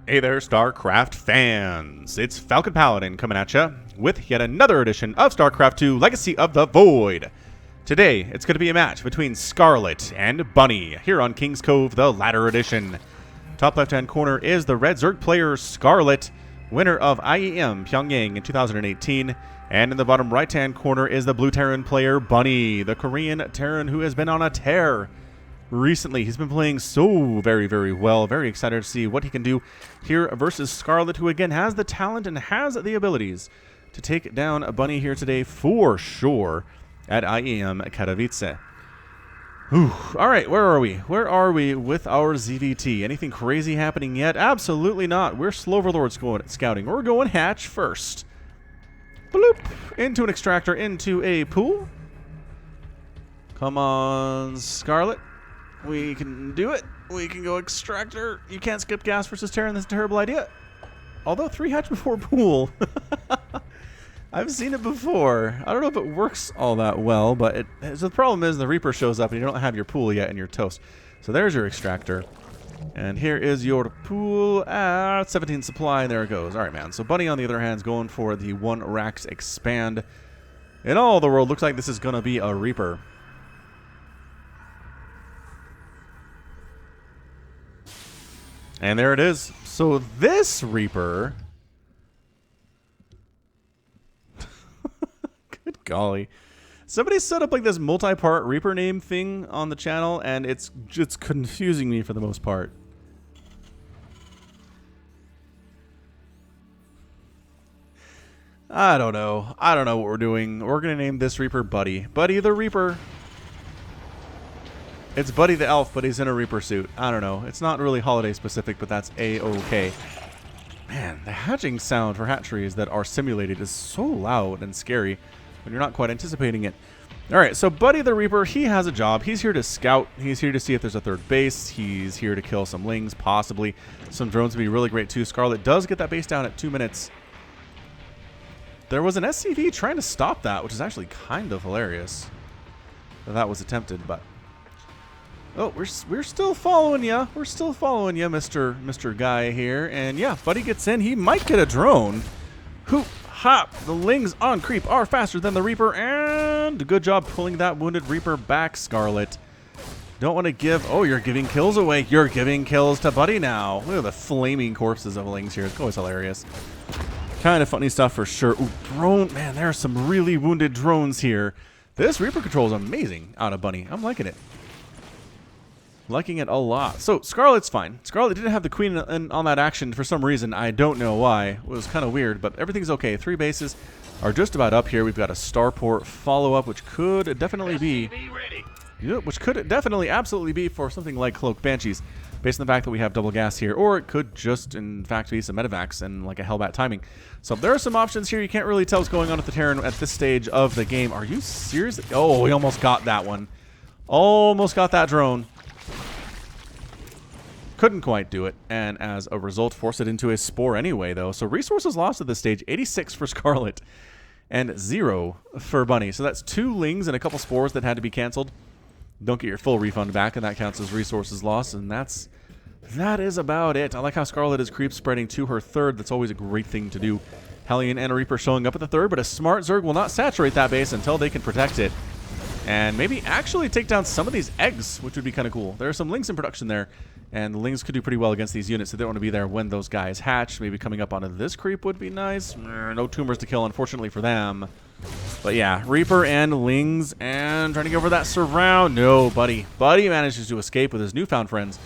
Hey there, StarCraft fans! It's Falcon Paladin coming at ya with yet another edition of StarCraft 2 Legacy of the Void. Today, it's going to be a match between Skarlet and Bunny here on King's Cove, the latter edition. Top left-hand corner is the Red Zerg player Skarlet, winner of IEM Pyongyang in 2018. And in the bottom right-hand corner is the Blue Terran player Bunny, the Korean Terran who has been on a tear recently. He's been playing so very well. Very excited to see what he can do here versus Skarlet, who again has the talent and has the abilities to take down a Bunny here today for sure at IEM Katowice. Alright, where are we? Where are we with our ZVT? Anything crazy happening yet? Absolutely not. We're slow overlord scouting. We're going hatch first. Bloop! Into an extractor, into a pool. Come on, Skarlet. We can do it. We can go extractor. You can't skip gas versus Terran. That's a terrible idea. Although 3 hatch before pool. I've seen it before. I don't know if it works all that well, but so the problem is the Reaper shows up and you don't have your pool yet and you're toast. So there's your extractor. And here is your pool at 17 supply. There it goes. All right, man. So Bunny, on the other hand, is going for the 1 Rax expand. In all the world, looks like this is going to be a Reaper. And there it is. So this Reaper... Good golly. Somebody set up like this multi-part Reaper name thing on the channel, and it's confusing me for the most part. I don't know. I don't know what we're doing. We're going to name this Reaper Buddy. Buddy the Reaper. It's Buddy the Elf, but he's in a Reaper suit. I don't know. It's not really holiday specific, but that's A-okay. Man, the hatching sound for hatcheries that are simulated is so loud and scary when you're not quite anticipating it. Alright, so Buddy the Reaper, he has a job. He's here to scout. He's here to see if there's a third base. He's here to kill some lings, possibly. Some drones would be really great too. Skarlet does get that base down at 2 minutes. There was an SCV trying to stop that, which is actually kind of hilarious that was attempted, but... Oh, we're still following you. We're still following you, Mr. Guy here. And yeah, Buddy gets in. He might get a drone. Hoop, hop. The lings on creep are faster than the Reaper. And good job pulling that wounded Reaper back, Skarlet. Don't want to give... Oh, you're giving kills away. You're giving kills to Buddy now. Look at the flaming corpses of lings here. It's always hilarious. Kind of funny stuff for sure. Ooh, drone. Man, there are some really wounded drones here. This Reaper control is amazing out of Bunny. I'm liking it. Liking it a lot. So, Skarlet's fine. Skarlet didn't have the queen on that action for some reason. I don't know why. It was kind of weird, but everything's okay. 3 bases are just about up here. We've got a starport follow-up, which could definitely be... Yep, which could definitely absolutely be for something like Cloak Banshees, based on the fact that we have double gas here. Or it could just, in fact, be some medevacs and like a Hellbat timing. So there are some options here. You can't really tell what's going on with the Terran at this stage of the game. Are you serious? Oh, we almost got that one. Almost got that drone. Couldn't quite do it, and as a result, forced it into a spore anyway, though. So resources lost at this stage, 86 for Skarlet, and 0 for Bunny. So that's 2 lings and a couple spores that had to be canceled. Don't get your full refund back, and that counts as resources lost, and that is about it. I like how Skarlet is creep spreading to her third. That's always a great thing to do. Hellion and a Reaper showing up at the third, but a smart Zerg will not saturate that base until they can protect it. And maybe actually take down some of these eggs, which would be kind of cool. There are some lings in production there, and the lings could do pretty well against these units, so they don't want to be there when those guys hatch. Maybe coming up onto this creep would be nice. No tumors to kill, unfortunately, for them. But yeah, Reaper and lings, and trying to go for that surround. No, Buddy. Buddy manages to escape with his newfound friends,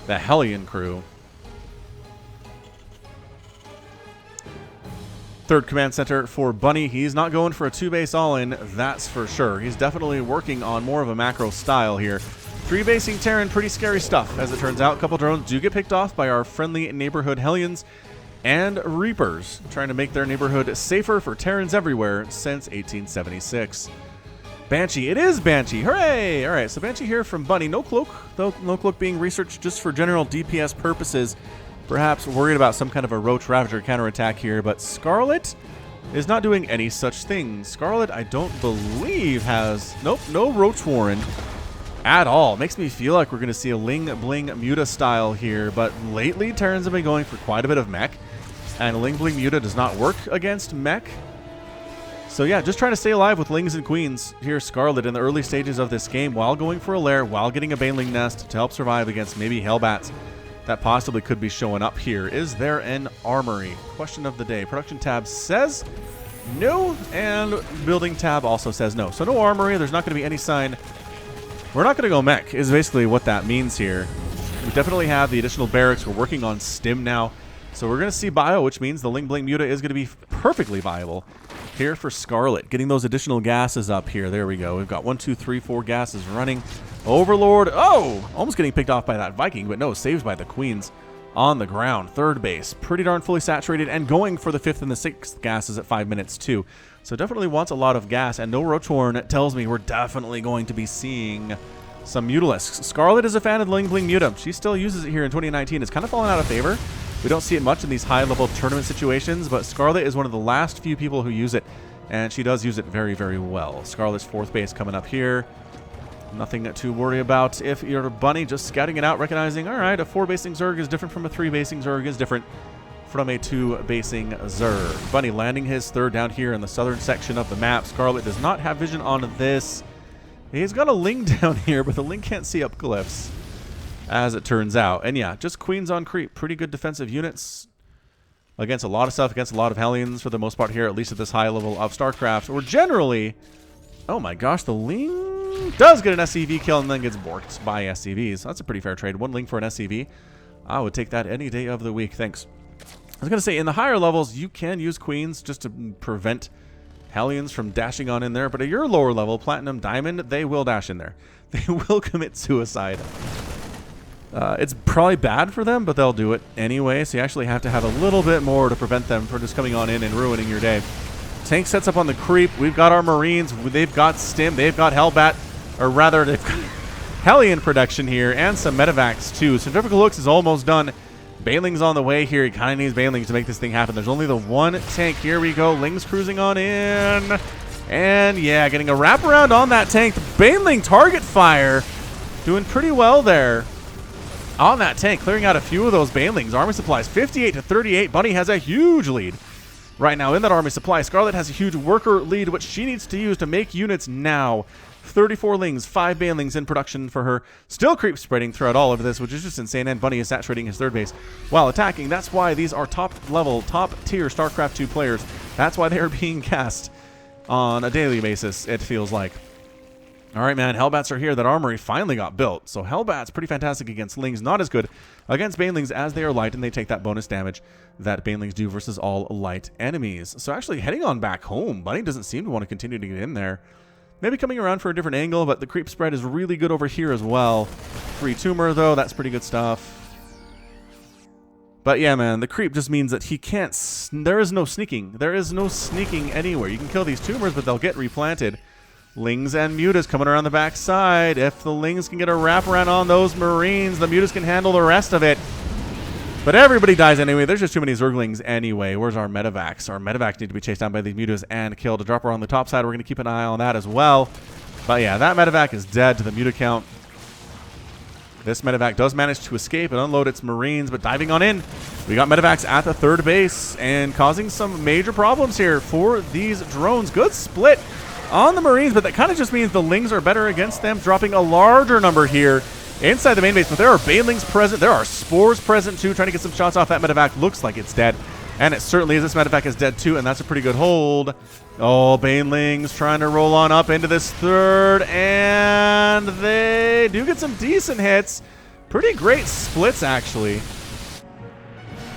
the Hellion crew. Third command center for Bunny. He's not going for a 2-base all-in, that's for sure. He's definitely working on more of a macro style here. 3-basing Terran, pretty scary stuff, as it turns out. A couple drones do get picked off by our friendly neighborhood Hellions and Reapers, trying to make their neighborhood safer for Terrans everywhere since 1876. Banshee. It is Banshee. Hooray! All right, so Banshee here from Bunny. No cloak, though. No cloak being researched just for general DPS purposes. Perhaps worried about some kind of a Roach Ravager counterattack here, but Skarlet is not doing any such thing. Skarlet, I don't believe, has... Nope, no Roach Warren. at all. Makes me feel like we're going to see a Ling Bling Muta style here, but lately Terrans have been going for quite a bit of mech, and Ling Bling Muta does not work against mech. So yeah, just trying to stay alive with Lings and Queens here, Scarlet, in the early stages of this game, while going for a lair, while getting a Baneling Nest to help survive against maybe Hellbats that possibly could be showing up here. Is there an armory? Question of the day. Production tab says no, and building tab also says no. So no armory, there's not going to be any sign. We're not going to go mech, is basically what that means here. We definitely have the additional barracks. We're working on stim now. So we're going to see bio, which means the Ling Bling Muta is going to be perfectly viable here for Scarlet. Getting those additional gases up here. There we go. We've got 1, 2, 3, 4 gases running. Overlord. Oh! Almost getting picked off by that Viking, but no, saved by the Queens on the ground. Third base. Pretty darn fully saturated and going for the 5th and the 6th gases at 5 minutes too. So definitely wants a lot of gas, and no Roachhorn tells me we're definitely going to be seeing some Mutalisks. Scarlet is a fan of the Ling Bling Muta. She still uses it here in 2019. It's kind of fallen out of favor. We don't see it much in these high-level tournament situations, but Scarlet is one of the last few people who use it, and she does use it very, very well. Scarlet's 4th base coming up here. Nothing to worry about if you're a Bunny, just scouting it out, recognizing, all right, a 4-basing Zerg is different from a 3-basing Zerg is different from a 2-basing Zerg. Bunny landing his 3rd down here in the southern section of the map. Scarlet does not have vision on this. He's got a Ling down here, but the Ling can't see up glyphs, as it turns out. And yeah, just Queens on creep. Pretty good defensive units against a lot of stuff, against a lot of Hellions for the most part here, at least at this high level of StarCraft. Or generally, oh my gosh, the Ling does get an SCV kill and then gets borked by SCVs. That's a pretty fair trade. 1 Ling for an SCV. I would take that any day of the week. Thanks. I was going to say, in the higher levels, you can use Queens just to prevent Hellions from dashing on in there. But at your lower level, Platinum, Diamond, they will dash in there. They will commit suicide. It's probably bad for them, but they'll do it anyway. So you actually have to have a little bit more to prevent them from just coming on in and ruining your day. Tank sets up on the creep. We've got our Marines. They've got Stim. They've got Hellbat. Or rather, they've got Hellion production here and some Medivacs too. Centrifugal Hooks is almost done. Baneling's on the way here. He kind of needs Banelings to make this thing happen. There's only the 1 tank. Here we go. Ling's cruising on in. And yeah, getting a wraparound on that tank. The Baneling target fire. Doing pretty well there on that tank. Clearing out a few of those Banelings. Army supplies 58 to 38. Bunny has a huge lead right now in that army supply. Scarlet has a huge worker lead, which she needs to use to make units now. 34 Lings, 5 Banelings in production for her. Still creep spreading throughout all of this, which is just insane. And Bunny is saturating his 3rd base while attacking. That's why these are top level, top tier StarCraft 2 players. That's why they are being cast on a daily basis, it feels like. All right, man, Hellbats are here. That armory finally got built. So Hellbats, pretty fantastic against Lings. Not as good against Banelings as they are light, and they take that bonus damage that Banelings do versus all light enemies. So actually heading on back home. Bunny doesn't seem to want to continue to get in there. Maybe coming around for a different angle, but the creep spread is really good over here as well. Free tumor, though. That's pretty good stuff. But yeah, man, the creep just means that he can't... There is no sneaking. There is no sneaking anywhere. You can kill these tumors, but they'll get replanted. Lings and Mutas coming around the backside. If the Lings can get a wraparound on those Marines, the Mutas can handle the rest of it. But everybody dies anyway. There's just too many Zerglings anyway. Where's our Medivacs? Our Medivacs need to be chased down by these Mutas and killed. To drop her on the top side, we're going to keep an eye on that as well. But yeah, that Medivac is dead to the Muta count. This Medivac does manage to escape and unload its Marines, but diving on in, we got Medivacs at the 3rd base and causing some major problems here for these drones. Good split on the Marines, but that kind of just means the Lings are better against them, dropping a larger number here inside the main base. But there are Banelings present. There are Spores present too, trying to get some shots off that Medivac. Looks like it's dead. And it certainly is. This Medivac is dead too, and that's a pretty good hold. Oh, Banelings trying to roll on up into this 3rd, and they do get some decent hits. Pretty great splits, actually.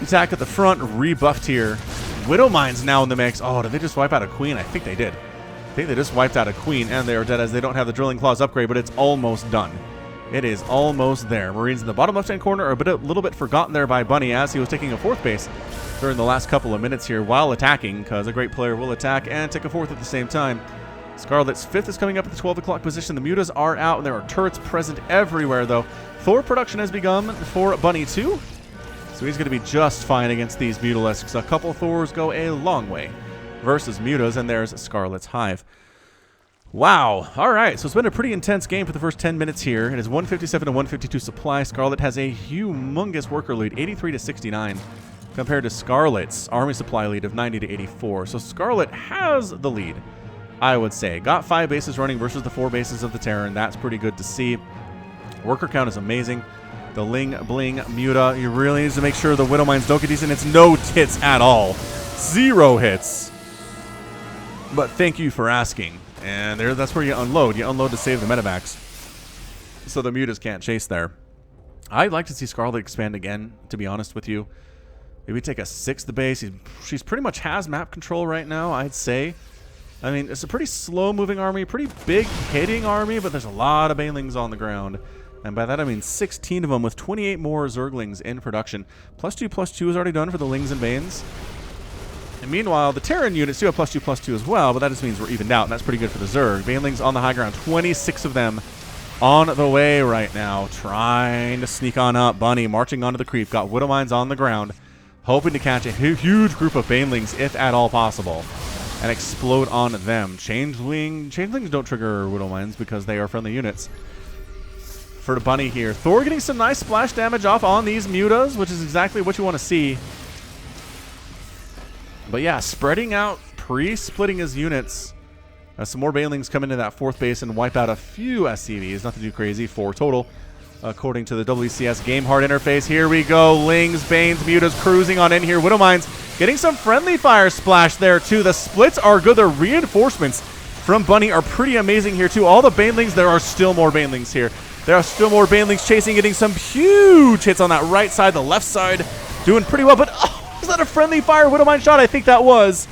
Attack at the front, rebuffed here. Widowmine's now in the mix. Oh, did they just wipe out a Queen? I think they did. I think they just wiped out a Queen, and they are dead as they don't have the Drilling Claws upgrade, but it's almost done. It is almost there. Marines in the bottom left-hand corner are a little bit forgotten there by Bunny as he was taking a 4th base during the last couple of minutes here while attacking, because a great player will attack and take a 4th at the same time. Scarlet's 5th is coming up at the 12 o'clock position. The Mutas are out, and there are turrets present everywhere, though. Thor production has begun for Bunny, too, so he's going to be just fine against these Mutalisks. A couple Thors go a long way versus Mutas, and there's Scarlet's Hive. Wow. All right. So it's been a pretty intense game for the first 10 minutes here. It is 157 to 152 supply. Scarlet has a humongous worker lead, 83 to 69, compared to Scarlet's army supply lead of 90 to 84. So Scarlet has the lead, I would say. Got 5 bases running versus the 4 bases of the Terran. That's pretty good to see. Worker count is amazing. The Ling Bling Muta, you really need to make sure the Widow Mines don't get decent. It's no hits at all. 0 hits. But thank you for asking. And that's where you unload. You unload to save the medevacs, so the mutas can't chase there. I'd like to see Scarlet expand again, to be honest with you. Maybe take a 6th base. She's pretty much has map control right now, I'd say. I mean, it's a pretty slow-moving army, pretty big hitting army, but there's a lot of Banelings on the ground. And by that I mean 16 of them with 28 more Zerglings in production. +2/+2 is already done for the Lings and Banes. And meanwhile, the Terran units do have +2/+2 as well, but that just means we're evened out, and that's pretty good for the Zerg. Banelings on the high ground, 26 of them on the way right now, trying to sneak on up. Bunny marching onto the creep, got Widow Mines on the ground, hoping to catch a huge group of Banelings, if at all possible, and explode on them. Changelings don't trigger Widow Mines because they are friendly units. For the Bunny here, Thor getting some nice splash damage off on these mutas, which is exactly what you want to see. But yeah, spreading out, pre-splitting his units. Some more Banelings come into that 4th base and wipe out a few SCVs. Nothing too crazy. 4 total, according to the WCS Game Hard interface. Here we go. Lings, Banes, Mutas cruising on in here. Widow Mines getting some friendly fire splash there too. The splits are good. The reinforcements from Bunny are pretty amazing here too. All the Banelings, there are still more Banelings here. There are still more Banelings chasing, getting some huge hits on that right side, the left side. Doing pretty well, but was that a friendly fire Widow Mine shot? I think that was.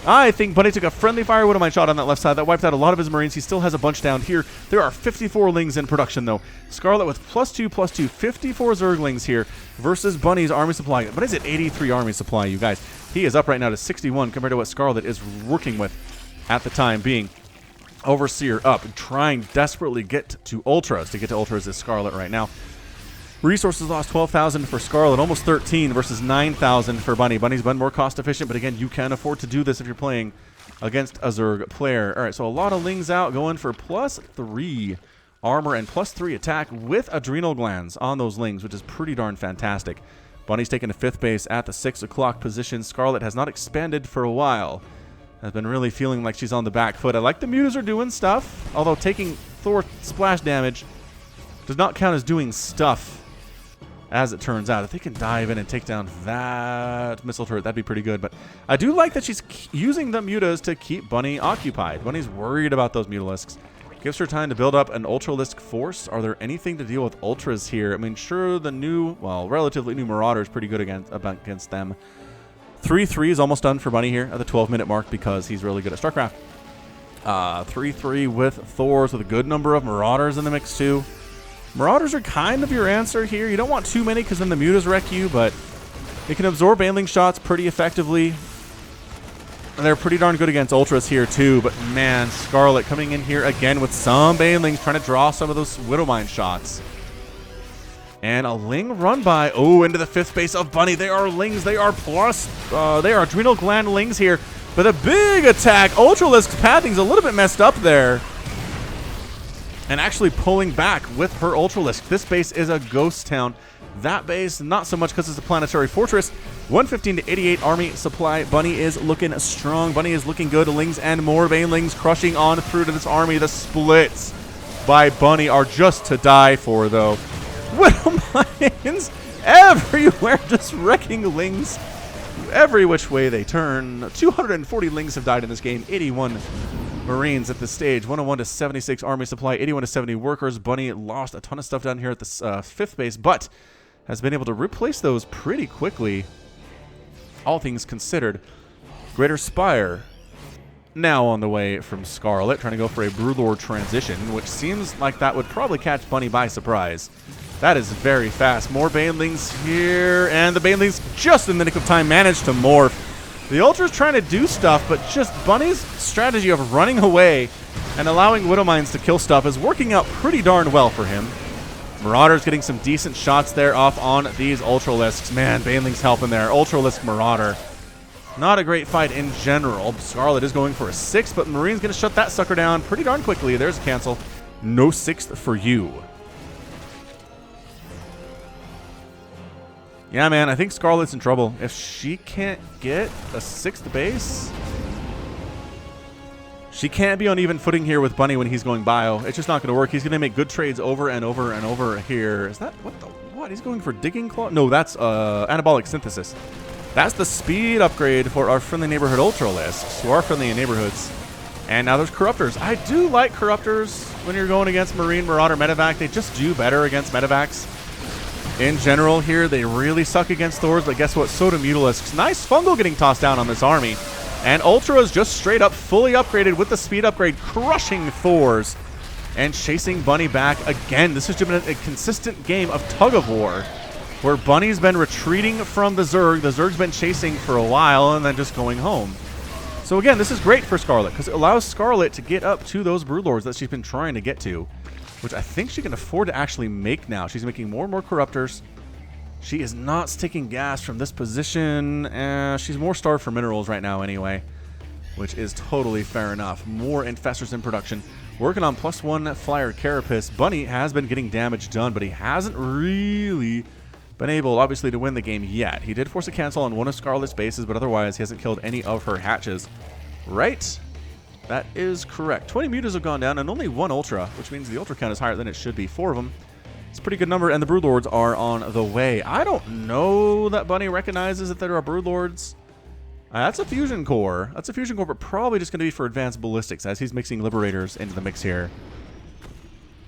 I think Bunny took a friendly fire Widow Mine shot on that left side. That wiped out a lot of his Marines. He still has a bunch down here. There are 54 Lings in production, though. Scarlet with +2/+2, 54 Zerglings here versus Bunny's army supply. Bunny's at 83 army supply, you guys. He is up right now to 61 compared to what Scarlet is working with at the time being. Overseer up, trying desperately get to Ultras. To get to Ultras is Scarlet right now. Resources lost 12,000 for Scarlet, almost 13 versus 9,000 for Bunny. Bunny's been more cost efficient, but again, you can afford to do this if you're playing against a Zerg player. All right, so a lot of Lings out, going for +3 armor and +3 attack with adrenal glands on those Lings, which is pretty darn fantastic. Bunny's taking a 5th base at the 6 o'clock position. Scarlet has not expanded for a while. Has been really feeling like she's on the back foot. I like the mutas are doing stuff, although taking Thor splash damage does not count as doing stuff. As it turns out, if they can dive in and take down that missile turret, that'd be pretty good. But I do like that she's using the mutas to keep Bunny occupied. Bunny's worried about those mutalisks. Gives her time to build up an Ultralisk force. Are there anything to deal with Ultras here? I mean, sure, the new, well, relatively new Marauder is pretty good against them. 3-3 is almost done for Bunny here at the 12-minute mark because he's really good at StarCraft. 3-3 with Thors with a good number of Marauders in the mix too. Marauders are kind of your answer here. You don't want too many because then the mutas wreck you, but they can absorb Baneling shots pretty effectively. And they're pretty darn good against Ultras here too, but man, Scarlet coming in here again with some Banelings trying to draw some of those Widow Mine shots. And a Ling run by, into the 5th base of Bunny. They are Lings, they are they are Adrenal Gland Lings here, but a big attack. Ultralisk's pathing's a little bit messed up there. And actually pulling back with her Ultralisk. This base is a ghost town. That base, not so much because it's a planetary fortress. 115 to 88 army supply. Bunny is looking strong. Bunny is looking good. Lings and more Banelings crushing on through to this army. The splits by Bunny are just to die for, though. Widow Mines everywhere, just wrecking Lings every which way they turn. 240 Lings have died in this game. 81 Marines at this stage. 101 to 76 army supply. 81 to 70 workers. Bunny lost a ton of stuff down here at the 5th base, but has been able to replace those pretty quickly, all things considered. Greater Spire now on the way from Scarlet, trying to go for a Broodlord transition, which seems like that would probably catch Bunny by surprise. That is very fast. More Banelings here, and the Banelings just in the nick of time managed to morph. The Ultra's trying to do stuff, but just Bunny's strategy of running away and allowing Widow Mines to kill stuff is working out pretty darn well for him. Marauder's getting some decent shots there off on these Ultralisks. Man, Baneling's helping there. Ultralisk Marauder. Not a great fight in general. Scarlet is going for a 6, but Marine's going to shut that sucker down pretty darn quickly. There's a cancel. No 6th for you. Yeah, man, I think Scarlet's in trouble. If she can't get a 6th base, she can't be on even footing here with Bunny when he's going bio. It's just not going to work. He's going to make good trades over and over and over here. Is that what? He's going for Digging Claw? No, that's Anabolic Synthesis. That's the speed upgrade for our Friendly Neighborhood Ultralisks, who are friendly in neighborhoods. And now there's Corruptors. I do like Corruptors when you're going against Marine, Marauder, Medivac. They just do better against Medivacs. In general here, they really suck against Thors, but guess what? So do Mutalisks. Nice Fungal getting tossed down on this army. And Ultra is just straight up fully upgraded with the speed upgrade, crushing Thors and chasing Bunny back again. This has been a consistent game of tug of war, where Bunny's been retreating from the Zerg. The Zerg's been chasing for a while and then just going home. So again, this is great for Scarlet because it allows Scarlet to get up to those Broodlords that she's been trying to get to, which I think she can afford to actually make now. She's making more and more Corruptors. She is not sticking gas from this position. She's more starved for minerals right now anyway, which is totally fair enough. More Infestors in production. Working on +1 Flyer Carapace. Bunny has been getting damage done, but he hasn't really been able, obviously, to win the game yet. He did force a cancel on one of Scarlet's bases, but otherwise he hasn't killed any of her hatches. Right? That is correct. 20 mutas have gone down and only 1 Ultra, which means the Ultra count is higher than it should be. 4 of them. It's a pretty good number, and the Broodlords are on the way. I don't know that Bunny recognizes that there are Broodlords. That's a Fusion Core. That's a Fusion Core, but probably just going to be for Advanced Ballistics, as he's mixing Liberators into the mix here.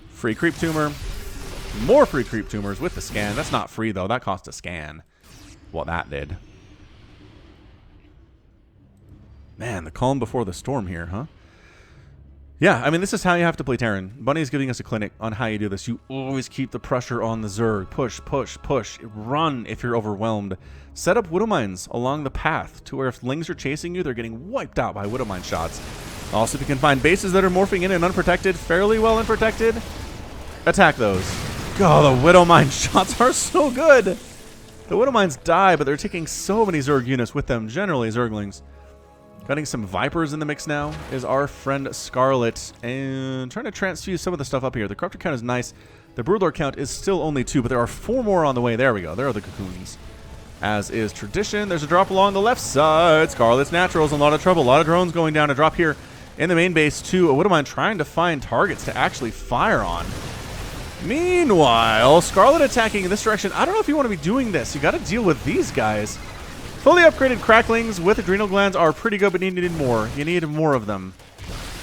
Free Creep Tumor. More free Creep Tumors with the scan. That's not free, though. That cost a scan. Well, that did. Man, the calm before the storm here, huh? Yeah, I mean, this is how you have to play Terran. Bunny's giving us a clinic on how you do this. You always keep the pressure on the Zerg. Push, push, push. Run if you're overwhelmed. Set up Widowmines along the path to where if Lings are chasing you, they're getting wiped out by Widowmine shots. Also, if you can find bases that are morphing in and unprotected, fairly well unprotected, attack those. God, the Widowmine shots are so good. The Widowmines die, but they're taking so many Zerg units with them, generally Zerglings. Getting some Vipers in the mix now is our friend Scarlet, and trying to transfuse some of the stuff up here. The Corruptor count is nice. The Broodlord count is still only 2, but there are 4 more on the way. There we go. There are the Cocoons. As is tradition, there's a drop along the left side. Scarlet's Natural's in a lot of trouble. A lot of drones going down. A drop here in the main base, too. A Widowmine trying to find targets to actually fire on. Meanwhile, Scarlet attacking in this direction. I don't know if you want to be doing this. You got to deal with these guys. Fully upgraded Cracklings with Adrenal Glands are pretty good, but you needed more. You needed more of them.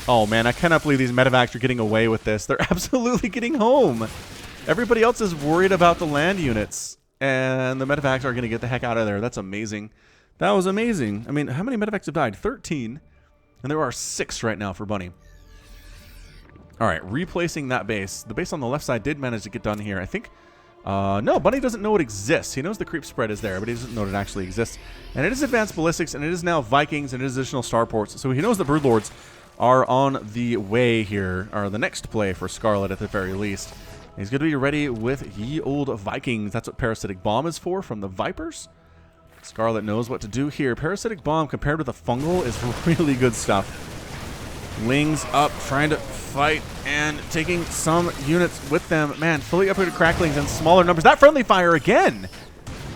Oh, man, I cannot believe these Medivacs are getting away with this. They're absolutely getting home. Everybody else is worried about the land units, and the Medivacs are going to get the heck out of there. That's amazing. That was amazing. I mean, how many Medivacs have died? 13. And there are 6 right now for Bunny. All right, replacing that base. The base on the left side did manage to get done here. I think... no, Bunny doesn't know it exists. He knows the creep spread is there, but he doesn't know it actually exists. And it is Advanced Ballistics, and it is now Vikings, and it is additional Starports. So he knows the Broodlords are on the way here, or the next play for Scarlet at the very least. He's going to be ready with ye old Vikings. That's what Parasitic Bomb is for from the Vipers. Scarlet knows what to do here. Parasitic Bomb compared with a Fungal is really good stuff. Lings up, trying to fight and taking some units with them. Man, fully upgraded Cracklings in smaller numbers. That friendly fire again.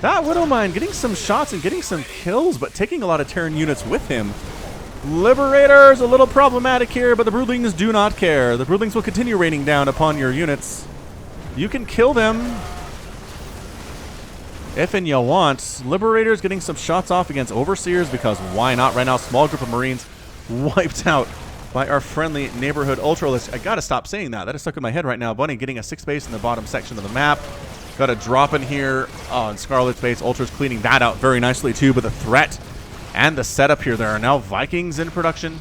That Widowmine getting some shots and getting some kills, but taking a lot of Terran units with him. Liberators a little problematic here, but the Broodlings do not care. The Broodlings will continue raining down upon your units. You can kill them if and you want. Liberators getting some shots off against Overseers because why not? Right now, small group of Marines wiped out by our Friendly Neighborhood Ultralist. I gotta stop saying that. That is stuck in my head right now. Bunny getting a 6 base in the bottom section of the map. Got a drop in here on Scarlet's base. Ultra's cleaning that out very nicely too, but the threat and the setup here. There are now Vikings in production.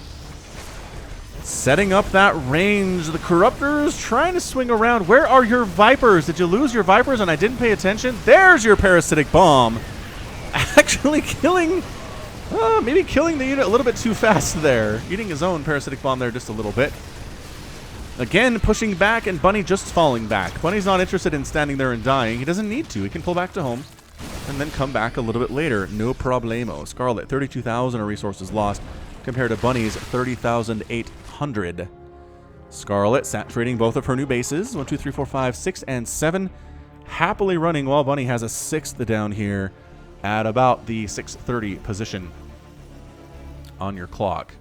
Setting up that range. The Corruptors trying to swing around. Where are your Vipers? Did you lose your Vipers and I didn't pay attention? There's your Parasitic Bomb. Actually killing... maybe killing the unit a little bit too fast there. Eating his own Parasitic Bomb there just a little bit. Again, pushing back, and Bunny just falling back. Bunny's not interested in standing there and dying. He doesn't need to. He can pull back to home. and then come back a little bit later. No problemo. Scarlet, 32,000 of resources lost compared to Bunny's 30,800. Scarlet saturating both of her new bases. 1, 2, 3, 4, 5, 6, and 7. Happily running while Bunny has a 6th down here at about the 6:30 position on your clock.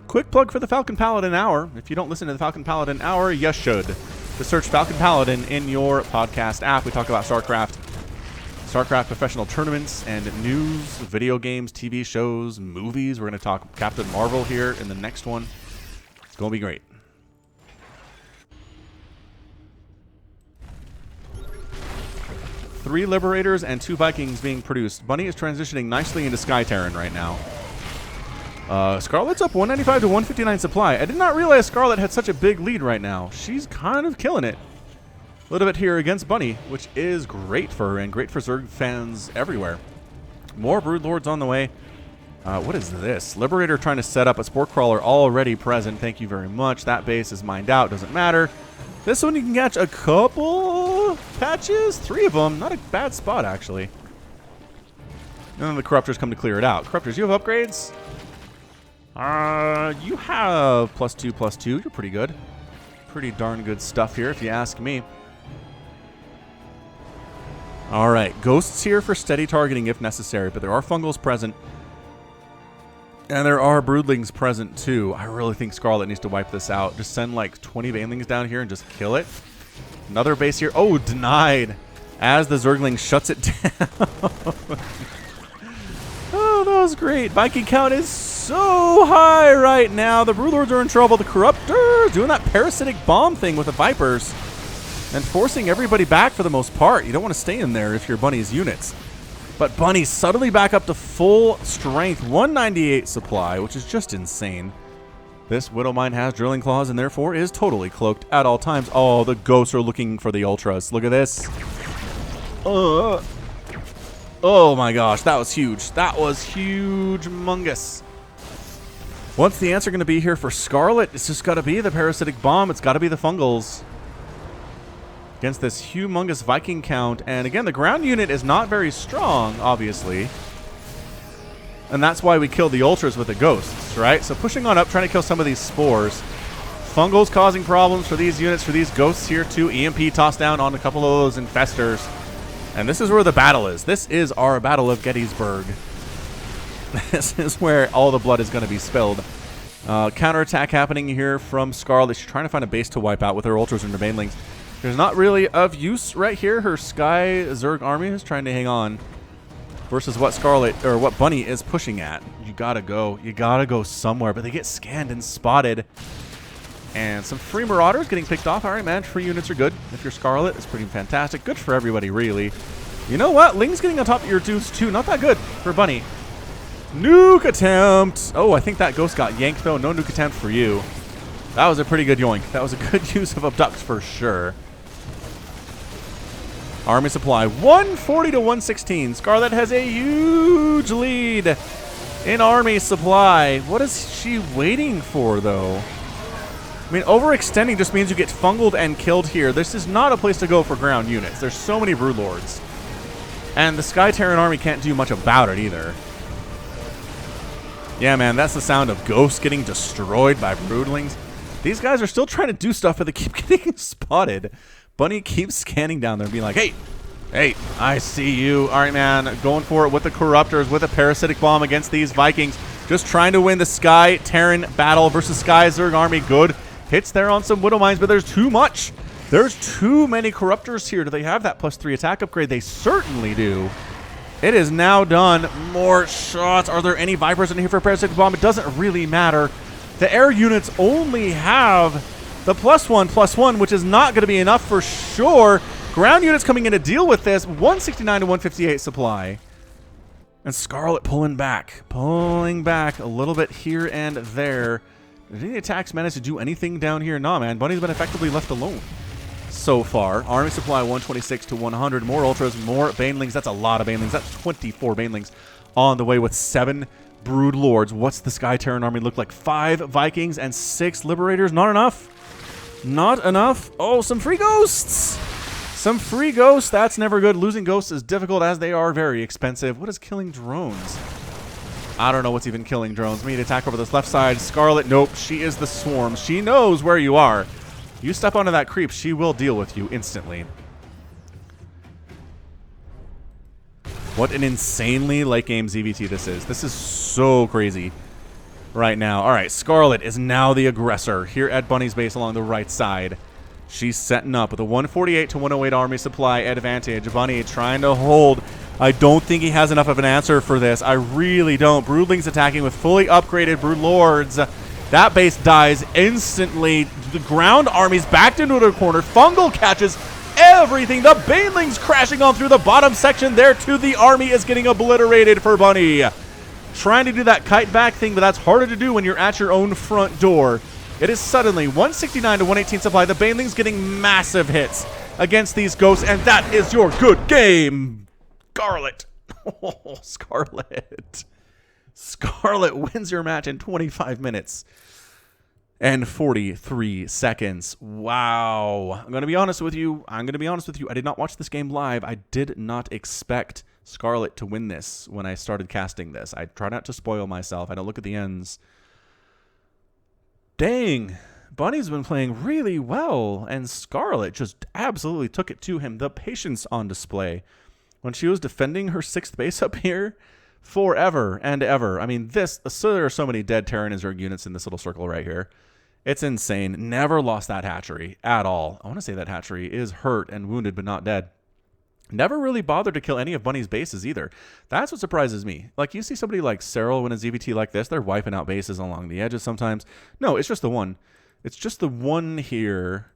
Quick plug for the Falcon Paladin Hour. If you don't listen to the Falcon Paladin Hour, you should. Just search Falcon Paladin in your podcast app. We talk about StarCraft professional tournaments and news, video games, TV shows, movies. We're going to talk Captain Marvel here in the next one. It's going to be great. Three Liberators and 2 Vikings being produced. Bunny is transitioning nicely into Sky Terran right now. Scarlet's up 195 to 159 supply. I did not realize Scarlet had such a big lead right now. She's kind of killing it. A little bit here against Bunny, which is great for her and great for Zerg fans everywhere. More Broodlords on the way. What is this? Liberator trying to set up a Spore Crawler already present. Thank you very much. That base is mined out. Doesn't matter. This one you can catch a couple patches. 3 of them. Not a bad spot, actually. And then the Corruptors come to clear it out. Corruptors, you have upgrades? You have +2/+2. You're pretty good. Pretty darn good stuff here, if you ask me. Alright, Ghosts here for steady targeting if necessary, but there are Fungals present. And there are Broodlings present too. I really think Scarlet needs to wipe this out. Just send like 20 Banelings down here and just kill it. Another base here. Oh, denied. As the Zergling shuts it down. Oh, that was great. Viking count is so high right now. The Broodlords are in trouble. The Corruptors doing that parasitic bomb thing with the Vipers. And forcing everybody back for the most part. You don't want to stay in there if you're Bunny's units. But Bunny suddenly back up to full strength. 198 supply, which is just insane. This Widowmine has Drilling Claws and therefore is totally cloaked at all times. Oh, the Ghosts are looking for the Ultras. Look at this. Oh my gosh, that was huge. That was huge-mungus. What's the answer going to be here for Scarlet? It's just got to be the Parasitic Bomb. It's got to be the Fungals. Against this humongous Viking count. And again, the ground unit is not very strong, obviously. And that's why we killed the Ultras with the Ghosts, right? So pushing on up, trying to kill some of these Spores. Fungals causing problems for these units, for these Ghosts here too. EMP tossed down on a couple of those Infestors. And this is where the battle is. This is our Battle of Gettysburg. This is where all the blood is going to be spilled. Counterattack happening here from Scarlet. She's trying to find a base to wipe out with her Ultras and her Banelings. There's not really of use right here. Her Sky Zerg army is trying to hang on versus what Scarlet, or what Bunny is pushing at. You gotta go. You gotta go somewhere. But they get scanned and spotted. And some free Marauders getting picked off. All right, man. Free units are good. If you're Scarlet, it's pretty fantastic. Good for everybody, really. You know what? Ling's getting on top of your dudes, too. Not that good for Bunny. Nuke attempt. Oh, I think that Ghost got yanked, though. No nuke attempt for you. That was a pretty good yoink. That was a good use of Abduct for sure. Army supply 140 to 116. Scarlet has a huge lead in army supply. What is she waiting for, though? I mean, overextending just means you get fungled and killed here. This is not a place to go for ground units. There's so many Broodlords. And the Sky Terran army can't do much about it either. Yeah, man, that's the sound of Ghosts getting destroyed by Broodlings. These guys are still trying to do stuff, but they keep getting spotted. Bunny keeps scanning down there and being like, hey, I see you. All right, man, going for it with the Corruptors, with a Parasitic Bomb against these Vikings. Just trying to win the Sky Terran battle versus Sky Zerg army. Good hits there on some Widowmines, but there's too much. There's too many Corruptors here. Do they have that +3 attack upgrade? They certainly do. It is now done. More shots. Are there any Vipers in here for Parasitic Bomb? It doesn't really matter. The air units only have the +1/+1, which is not going to be enough for sure. Ground units coming in to deal with this. 169 to 158 supply. And Scarlet pulling back a little bit here and there. Did any attacks manage to do anything down here? Nah, man. Bunny's been effectively left alone so far. Army supply 126 to 100. More Ultras, more Banelings. That's a lot of Banelings. That's 24 Banelings on the way with 7 Brood Lords. What's the Sky Terran army look like? 5 Vikings and 6 Liberators. Not enough. Not enough. Oh, some free ghosts. Some free ghosts. That's never good. Losing ghosts is difficult as they are very expensive. What is killing drones? I don't know what's even killing drones. We need to attack over this left side. Scarlet, nope. She is the swarm. She knows where you are. You step onto that creep, she will deal with you instantly. What an insanely late game ZVT this is. This is so crazy right now. All right, Scarlet is now the aggressor here at Bunny's base along the right side. She's setting up with a 148 to 108 army supply advantage. Bunny trying to hold. I don't think he has enough of an answer for this. I really don't. Broodlings attacking with fully upgraded Brood Lords. That base dies instantly. The ground army's backed into their corner. Fungal catches everything. The Banelings crashing on through the bottom section there too. The army is getting obliterated for Bunny. Trying to do that kite back thing, but that's harder to do when you're at your own front door. It is suddenly 169 to 118 supply. The Banelings getting massive hits against these ghosts, and that is your good game. Scarlet. Oh, Scarlet. Scarlet wins your match in 25 minutes and 43 seconds. Wow. I'm going to be honest with you. I did not watch this game live. I did not expect Scarlet to win this when I started casting this. I try not to spoil myself. I don't look at the ends. Dang. Bunny's been playing really well, and Scarlet just absolutely took it to him. The patience on display when she was defending her 6th base up here forever and ever. I mean, there are so many dead Terran Zerg units in this little circle right here. It's insane. Never lost that hatchery at all. I want to say that hatchery is hurt and wounded, but not dead. Never really bothered to kill any of Bunny's bases either. That's what surprises me. Like, you see somebody like Cyril win a ZVT like this, they're wiping out bases along the edges sometimes. No, it's just the one. It's just the one here.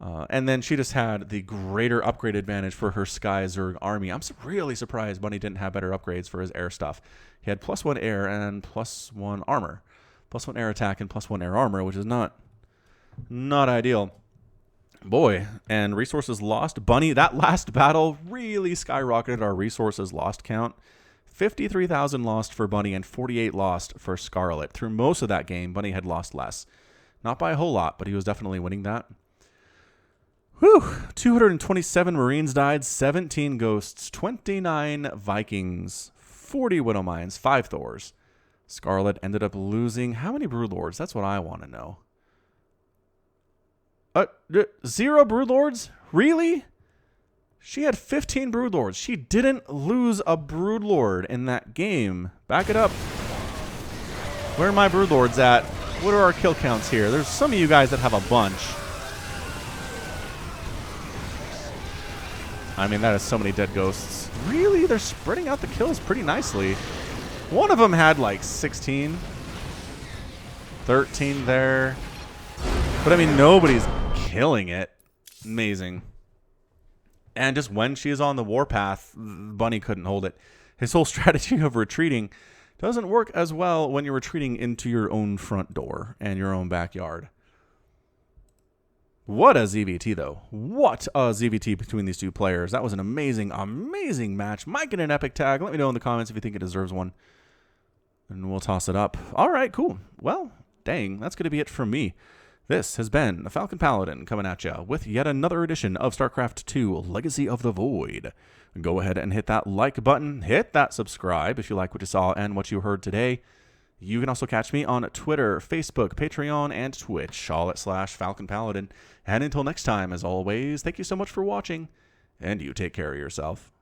And then she just had the greater upgrade advantage for her Sky Zerg army. I'm really surprised Bunny didn't have better upgrades for his air stuff. He had +1 air and +1 armor. +1 air attack and +1 air armor, which is not ideal. Boy, and resources lost. Bunny, that last battle really skyrocketed our resources lost count. 53,000 lost for Bunny and 48 lost for Scarlet. Through most of that game, Bunny had lost less. Not by a whole lot, but he was definitely winning that. Whew, 227 Marines died, 17 Ghosts, 29 Vikings, 40 Widowmines, 5 Thors. Scarlet ended up losing how many Broodlords? That's what I want to know. 0 Broodlords? Really? She had 15 Broodlords. She didn't lose a Broodlord in that game. Back it up. Where are my Broodlords at? What are our kill counts here? There's some of you guys that have a bunch. I mean, that is so many dead ghosts. Really? They're spreading out the kills pretty nicely. One of them had like 16. 13 there. But I mean, nobody's killing it. Amazing. And just when she is on the warpath, Bunny couldn't hold it. His whole strategy of retreating doesn't work as well when you're retreating into your own front door and your own backyard. What a ZVT, though. What a ZVT between these two players. That was an amazing, amazing match. Might get an epic tag. Let me know in the comments if you think it deserves one. And we'll toss it up. All right, cool. Well, dang, that's going to be it from me. This has been the Falcon Paladin coming at you with yet another edition of StarCraft 2 Legacy of the Void. Go ahead and hit that like button. Hit that subscribe if you like what you saw and what you heard today. You can also catch me on Twitter, Facebook, Patreon, and Twitch, all at /Falcon Paladin. And until next time, as always, thank you so much for watching, and you take care of yourself.